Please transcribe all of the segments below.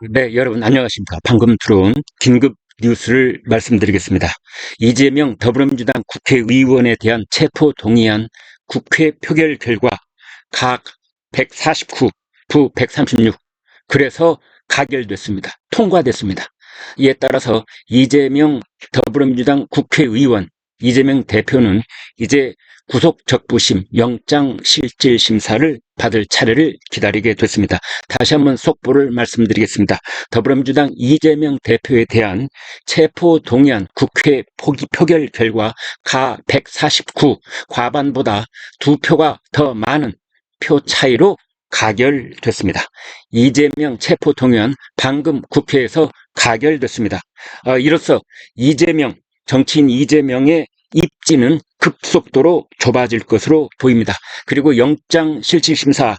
네, 여러분 안녕하십니까. 방금 들어온 긴급 뉴스를 말씀드리겠습니다. 이재명 더불어민주당 국회의원에 대한 체포동의안 국회 표결 결과 각 149, 부 136. 그래서 가결됐습니다. 통과됐습니다. 이에 따라서 이재명 더불어민주당 국회의원, 이재명 대표는 이제 구속적부심 영장실질심사를 받을 차례를 기다리게 됐습니다. 다시 한번 속보를 말씀드리겠습니다. 더불어민주당 이재명 대표에 대한 체포동의안 국회 표결 결과 가 149, 과반보다 2표가 더 많은 표 차이로 가결됐습니다. 이재명 체포동의안 방금 국회에서 가결됐습니다. 이로써 정치인 이재명의 입지는 급속도로 좁아질 것으로 보입니다. 그리고 영장실질심사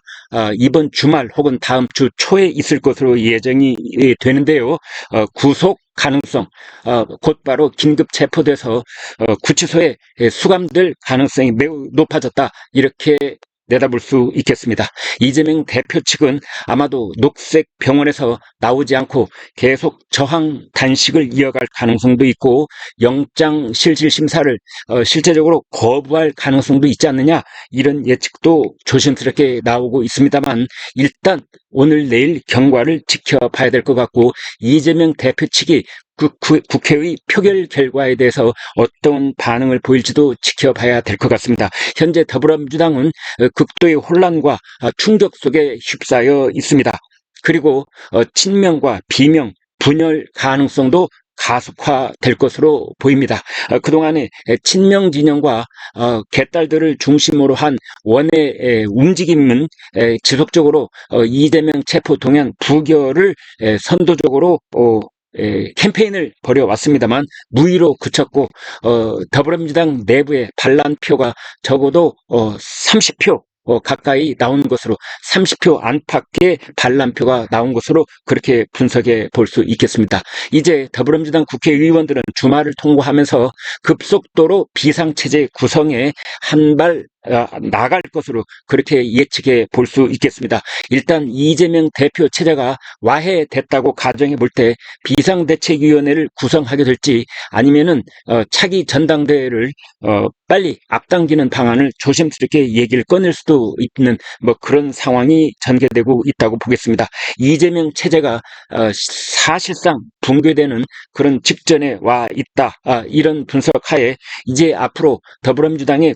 이번 주말 혹은 다음 주 초에 있을 것으로 예정이 되는데요. 구속 가능성, 곧바로 긴급 체포돼서 구치소에 수감될 가능성이 매우 높아졌다. 이렇게 내다볼 수 있겠습니다. 이재명 대표 측은 아마도 녹색 병원에서 나오지 않고 계속 저항 단식을 이어갈 가능성도 있고 영장 실질 심사를 실제적으로 거부할 가능성도 있지 않느냐, 이런 예측도 조심스럽게 나오고 있습니다만, 일단 오늘 내일 경과를 지켜봐야 될 것 같고, 이재명 대표 측이 국회의 표결 결과에 대해서 어떤 반응을 보일지도 지켜봐야 될 것 같습니다. 현재 더불어민주당은 극도의 혼란과 충격 속에 휩싸여 있습니다. 그리고 친명과 비명, 분열 가능성도 가속화될 것으로 보입니다. 그동안에 친명 진영과 개딸들을 중심으로 한 원의 움직임은 지속적으로 이재명 체포동의안 부결을 선도적으로 캠페인을 벌여왔습니다만 무의로 그쳤고, 더불어민주당 내부의 반란표가 적어도 30표 가까이 나온 것으로, 30표 안팎의 반란표가 나온 것으로 그렇게 분석해 볼 수 있겠습니다. 이제 더불어민주당 국회의원들은 주말을 통과하면서 급속도로 비상체제 구성에 한 발 나갈 것으로 그렇게 예측해 볼 수 있겠습니다. 일단 이재명 대표 체제가 와해됐다고 가정해 볼 때 비상대책위원회를 구성하게 될지, 아니면은 차기 전당대회를 빨리 앞당기는 방안을 조심스럽게 얘기를 꺼낼 수도 있는 그런 상황이 전개되고 있다고 보겠습니다. 이재명 체제가 사실상 붕괴되는 그런 직전에 와 있다. 이런 분석하에 이제 앞으로 더불어민주당의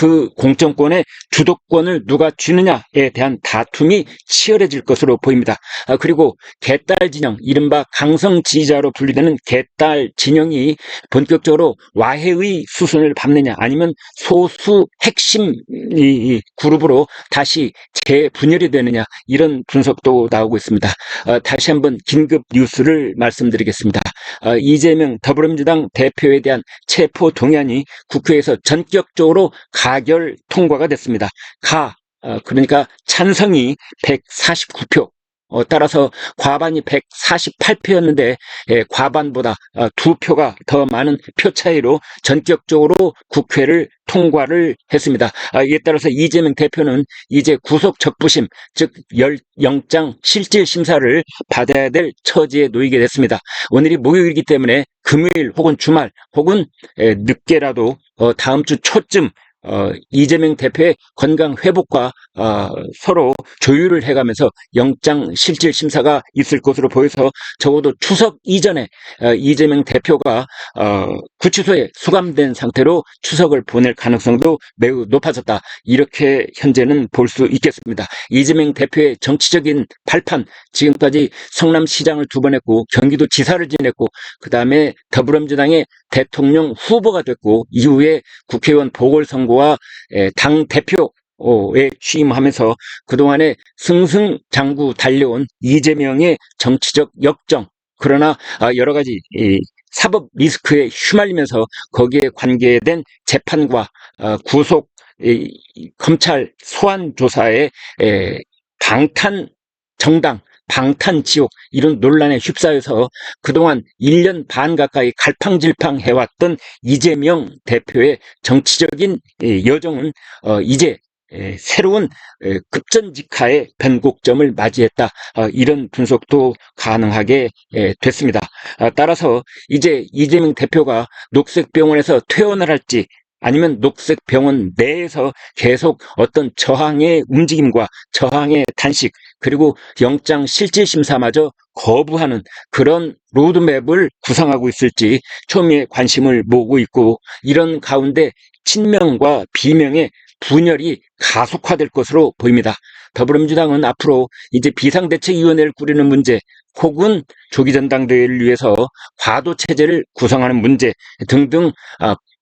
그 공천권의 주도권을 누가 쥐느냐에 대한 다툼이 치열해질 것으로 보입니다. 그리고 개딸 진영, 이른바 강성 지지자로 분류되는 개딸 진영이 본격적으로 와해의 수순을 밟느냐, 아니면 소수 핵심 그룹으로 다시 재분열이 되느냐, 이런 분석도 나오고 있습니다. 다시 한번 긴급 뉴스를 말씀드리겠습니다. 이재명 더불어민주당 대표에 대한 체포 동의안이 국회에서 전격적으로 가결 통과가 됐습니다. 그러니까 찬성이 149표, 따라서 과반이 148표였는데 과반보다 2표가 더 많은 표 차이로 전격적으로 국회를 통과를 했습니다. 이에 따라서 이재명 대표는 이제 구속 적부심, 즉 영장 실질 심사를 받아야 될 처지에 놓이게 됐습니다. 오늘이 목요일이기 때문에 금요일 혹은 주말 혹은 늦게라도 다음 주 초쯤 이재명 대표의 건강 회복과 서로 조율을 해가면서 영장 실질 심사가 있을 것으로 보여서, 적어도 추석 이전에 이재명 대표가 구치소에 수감된 상태로 추석을 보낼 가능성도 매우 높아졌다. 이렇게 현재는 볼 수 있겠습니다. 이재명 대표의 정치적인 발판, 지금까지 성남시장을 2번 했고 경기도 지사를 지냈고 그 다음에 더불어민주당의 대통령 후보가 됐고, 이후에 국회의원 보궐선거와 당 대표에 취임하면서 그동안에 승승장구 달려온 이재명의 정치적 역정, 그러나 여러 가지 사법 리스크에 휘말리면서 거기에 관계된 재판과 구속, 검찰 소환 조사에 방탄 정당, 방탄 지옥, 이런 논란에 휩싸여서 그동안 1년 반 가까이 갈팡질팡 해왔던 이재명 대표의 정치적인 여정은 이제 새로운 급전직하의 변곡점을 맞이했다. 이런 분석도 가능하게 됐습니다. 따라서 이제 이재명 대표가 녹색병원에서 퇴원을 할지 아니면 녹색병원 내에서 계속 어떤 저항의 움직임과 저항의 단식 그리고 영장 실질심사마저 거부하는 그런 로드맵을 구상하고 있을지 초미의 관심을 모으고 있고, 이런 가운데 친명과 비명의 분열이 가속화될 것으로 보입니다. 더불어민주당은 앞으로 이제 비상대책위원회를 꾸리는 문제 혹은 조기 전당대회를 위해서 과도체제를 구성하는 문제 등등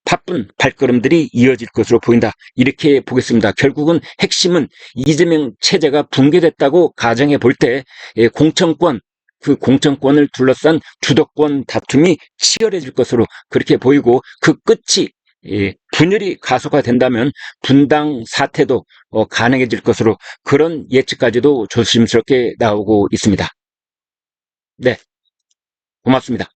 바쁜 발걸음들이 이어질 것으로 보인다. 이렇게 보겠습니다. 결국은 핵심은 이재명 체제가 붕괴됐다고 가정해 볼 때 공천권, 그 공천권을 둘러싼 주도권 다툼이 치열해질 것으로 그렇게 보이고, 그 끝이 분열이 가속화된다면 분당 사태도 가능해질 것으로 그런 예측까지도 조심스럽게 나오고 있습니다. 네, 고맙습니다.